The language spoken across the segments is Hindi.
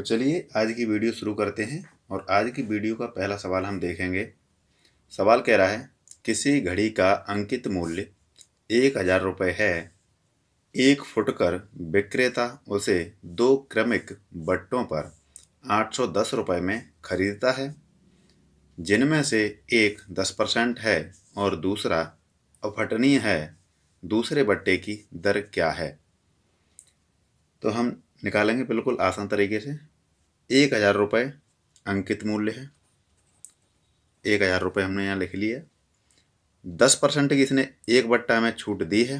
चलिए आज की वीडियो शुरू करते हैं और आज की वीडियो का पहला सवाल हम देखेंगे। सवाल कह रहा है किसी घड़ी का अंकित मूल्य 1000 रुपये है। एक फुटकर विक्रेता उसे 2 क्रमिक बट्टों पर 810 रुपये में खरीदता है, जिनमें से एक 10% है और दूसरा अपठनीय है। दूसरे बट्टे की दर क्या है? तो हम निकालेंगे बिल्कुल आसान तरीके से। 1000 रुपये अंकित मूल्य है। 1000 रुपये हमने यहाँ लिख लिया। 10% की इसने एक बट्टा में छूट दी है,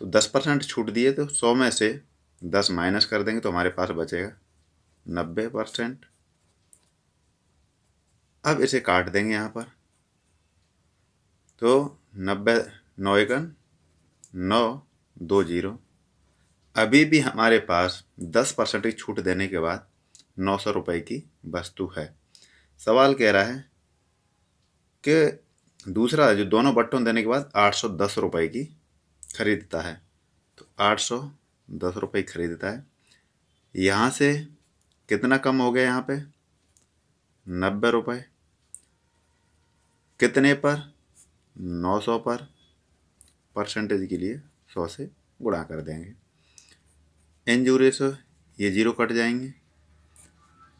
तो 10% छूट दिए तो 100 में से 10 माइनस कर देंगे तो हमारे पास बचेगा 90%। अब इसे काट देंगे यहाँ पर, तो 90 9 एकन 9 2 0। अभी भी हमारे पास 10% की छूट देने के बाद 900 रुपये की वस्तु है। सवाल कह रहा है कि दूसरा जो दोनों बट्टों देने के बाद 810 रुपये की खरीदता है, तो 810 रुपये खरीदता है। यहाँ से कितना कम हो गया? यहाँ पे 90 रुपये। कितने पर? 900 पर। परसेंटेज के लिए 100 से गुणा कर देंगे। इन जीरो से ये जीरो कट जाएंगे,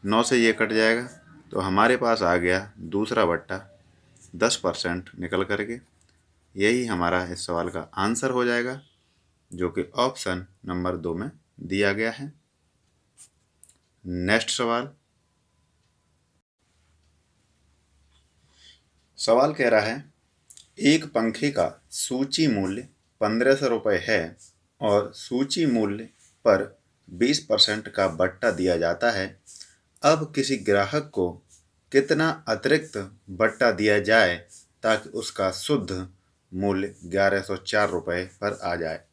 9 से ये कट जाएगा, तो हमारे पास आ गया दूसरा बट्टा 10% निकल करके। यही हमारा इस सवाल का आंसर हो जाएगा, जो कि ऑप्शन नंबर 2 में दिया गया है। नेक्स्ट सवाल कह रहा है एक पंखे का सूची मूल्य 1500 रुपये है और सूची मूल्य पर 20% का बट्टा दिया जाता है। अब किसी ग्राहक को कितना अतिरिक्त बट्टा दिया जाए ताकि उसका शुद्ध मूल्य 1104 रुपये पर आ जाए?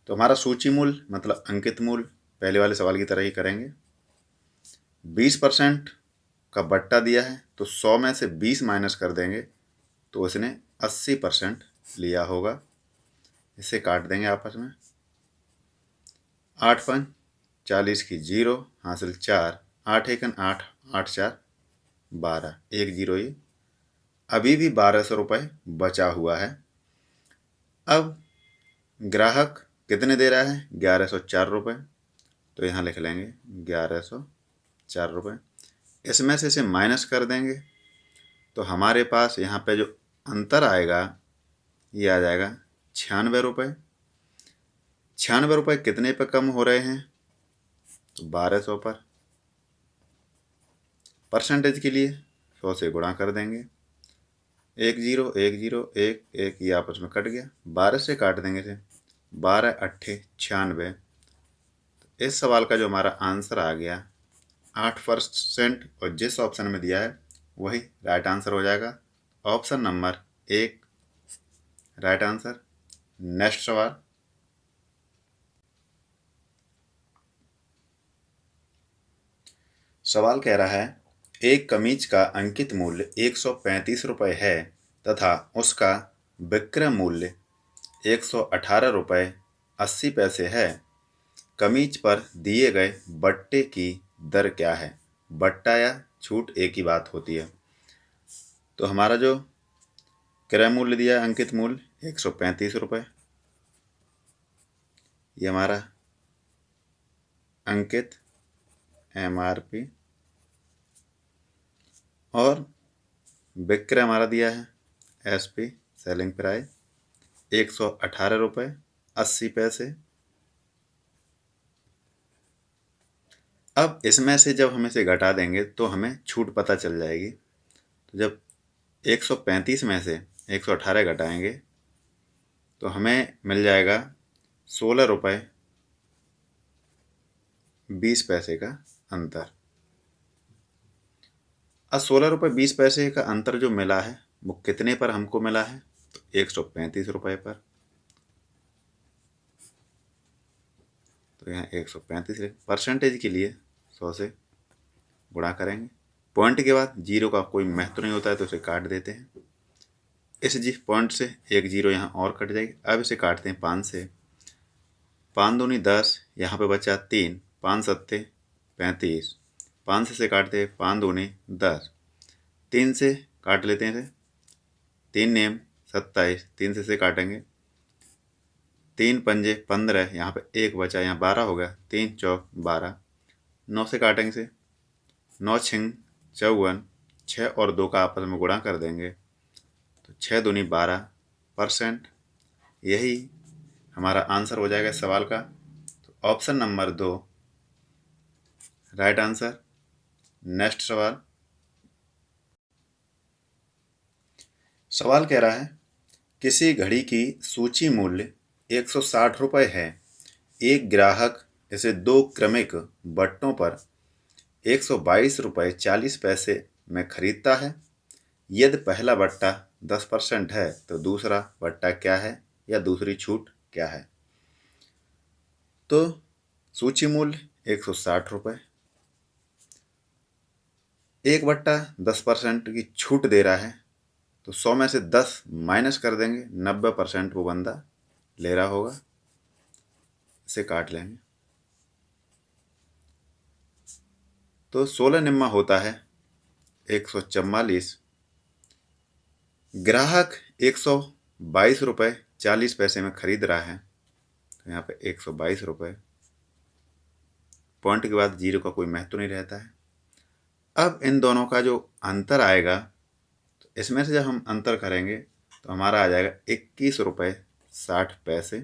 तो हमारा सूची मूल्य मतलब अंकित मूल्य पहले वाले सवाल की तरह ही करेंगे। 20% का बट्टा दिया है, तो 100 में से 20 माइनस कर देंगे तो उसने 80% लिया होगा। इसे काट देंगे आपस में। 8 5 40 की 0 हासिल 4, 8 एकन 8 8 4 12, 1 0 ये। अभी भी 1200 रुपये बचा हुआ है। अब ग्राहक कितने दे रहा है? 1104 रुपये, तो यहाँ लिख लेंगे 1104 रुपये। इसमें से इसे माइनस कर देंगे तो हमारे पास यहाँ पे जो अंतर आएगा ये आ जाएगा 96 रुपये। 96 रुपये कितने पे कम हो रहे हैं? तो 1200 पर। परसेंटेज के लिए 100 से गुणा कर देंगे। 1 0 1 0 1 1, ये आपस में कट गया। 12 से काट देंगे इसे, 12 8 96। इस सवाल का जो हमारा आंसर आ गया 8%, और जिस ऑप्शन में दिया है वही राइट आंसर हो जाएगा। Option number 1 right answer. Next सवाल कह रहा है एक कमीज का अंकित मूल्य 135 रुपये है तथा उसका विक्रय मूल्य 118 रुपये 80 पैसे है। कमीज पर दिए गए बट्टे की दर क्या है? बट्टा या छूट एक ही बात होती है। तो हमारा जो क्रय मूल्य दिया है अंकित मूल्य 135 रुपये, ये हमारा अंकित MRP, और विक्रय हमारा दिया है SP सेलिंग प्राइस 118 रुपये 80 पैसे। अब इसमें से जब हम इसे घटा देंगे तो हमें छूट पता चल जाएगी। तो जब 135 में से 118 घटाएंगे तो हमें मिल जाएगा 16 रुपये 20 पैसे का अंतर। अब 16 रुपये 20 पैसे का अंतर जो मिला है वो कितने पर हमको मिला है? तो 135 रुपये पर। तो यहाँ 135 परसेंटेज के लिए 100 से गुणा करेंगे। पॉइंट के बाद जीरो का कोई महत्व नहीं होता है तो इसे काट देते हैं। इस पॉइंट से 1 0 यहाँ और कट जाएगी। अब इसे काटते हैं 5 से। 5 दूनी 10, यहाँ पे बचा 3, 5 7 35, 5 से काटते हैं, 5 दूनी 10, 3 से काट लेते हैं, 3 नेम 27, 3 से काटेंगे, 3 पंजे 15, यहाँ पे 1 बचा, यहाँ 12 हो गया, 3 चौक 12, 9 से काटेंगे से, 9 छिंग 54, 6 और 2 का आपस में गुणा कर देंगे तो 6 दूनी 12%। यही हमारा आंसर हो जाएगा इस सवाल का। तो option number 2 right answer. Next सवाल। सवाल कह रहा है किसी घड़ी की सूची मूल्य 160 रुपये है। एक ग्राहक इसे 2 क्रमिक बट्टों पर 122 रुपये 40 पैसे में खरीदता है। यदि पहला बट्टा 10% है तो दूसरा बट्टा क्या है या दूसरी छूट क्या है। तो सूची मूल्य 160 रुपये, एक बट्टा 10% की छूट दे रहा है तो 100 में से 10 माइनस कर देंगे, 90% वो बंदा ले रहा होगा, इसे काट लेंगे तो 16 निम्मा होता है 144। ग्राहक 122 रुपये 40 पैसे में खरीद रहा है तो यहाँ पे 122 रुपये, पॉइंट के बाद जीरो का कोई महत्व नहीं रहता है। अब इन दोनों का जो अंतर आएगा तो इसमें से जब हम अंतर करेंगे तो हमारा आ जाएगा 21 रुपये 60 पैसे।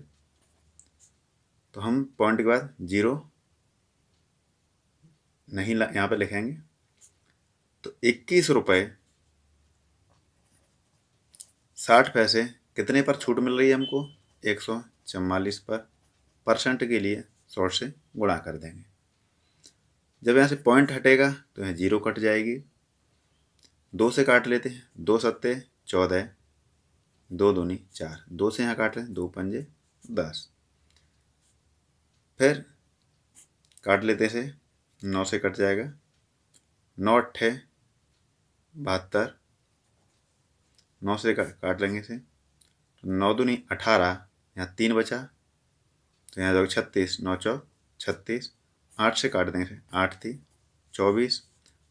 तो हम पॉइंट के बाद जीरो नहीं यहाँ पे लिखेंगे तो 21 रुपये 60 पैसे कितने पर छूट मिल रही है हमको, 144 पर। परसेंट के लिए 100 से गुणा कर देंगे। जब यहाँ से पॉइंट हटेगा तो यहाँ जीरो कट जाएगी, 2 से काट लेते हैं, 2 सत्ते 14, 2 दूनी 4, 2 से यहाँ काट लें, 2 पंजे 10, फिर काट लेते से 9 से कट जाएगा, 9 अट्ठे 72, 9 से काट लेंगे से, 9 दूनी 18, यहाँ 3 बचा तो यहाँ जाओगे 36, 9 चौक 36, 8 से काट देंगे, 8 थी 24,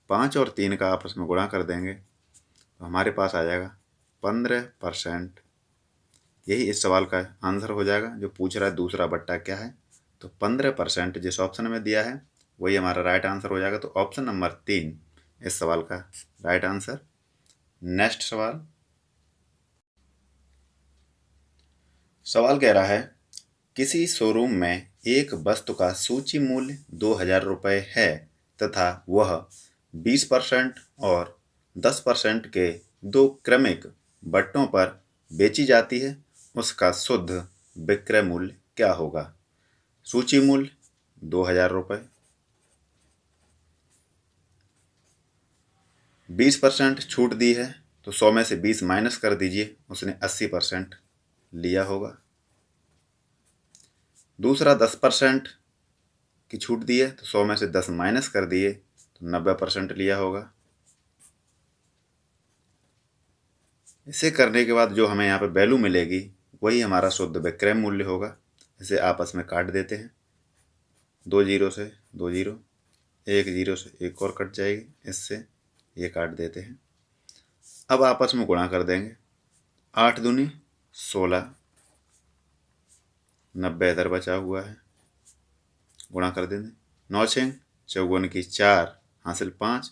5 और 3 का आपस में गुणा कर देंगे तो हमारे पास आ जाएगा 15%। यही इस सवाल का आंसर हो जाएगा जो पूछ रहा है दूसरा बट्टा क्या है। तो 15% जिस ऑप्शन में दिया है वही हमारा राइट आंसर हो जाएगा। तो ऑप्शन नंबर 3 इस सवाल का राइट आंसर। नेक्स्ट सवाल। सवाल कह रहा है किसी शोरूम में एक वस्तु का सूची मूल्य 2000 रुपये है तथा वह 20% और 10% के 2 क्रमिक बट्टों पर बेची जाती है, उसका शुद्ध विक्रय मूल्य क्या होगा। सूची मूल्य 2000 रुपये, 20% छूट दी है तो 100 में से 20 माइनस कर दीजिए, उसने 80% लिया होगा। दूसरा 10% की छूट दी है तो 100 में से 10 माइनस कर दिए तो 90% लिया होगा। इसे करने के बाद जो हमें यहाँ पे वैल्यू मिलेगी वही हमारा शुद्ध विक्रय मूल्य होगा। इसे आपस में काट देते हैं, 2 जीरो से 2 जीरो, 1 जीरो से 1 और कट जाएगी, इससे ये काट देते हैं। अब आपस में गुणा कर देंगे, 8 दूनी 16, 90 इधर बचा हुआ है, गुणा कर देंगे, 9 छः 54 की 4 हासिल 5,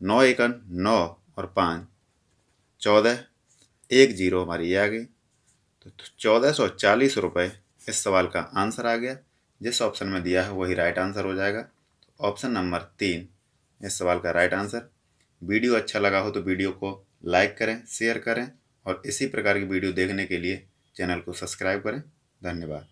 9 एकन 9 और 5 14, 1 जीरो हमारी ये आ गई। तो 1440 रुपये इस सवाल का आंसर आ गया। जिस ऑप्शन में दिया है वही राइट आंसर हो जाएगा। तो ऑप्शन नंबर 3 इस सवाल का राइट आंसर। वीडियो अच्छा लगा हो तो वीडियो को लाइक करें, शेयर करें और इसी प्रकार की वीडियो देखने के लिए चैनल को सब्सक्राइब करें। धन्यवाद।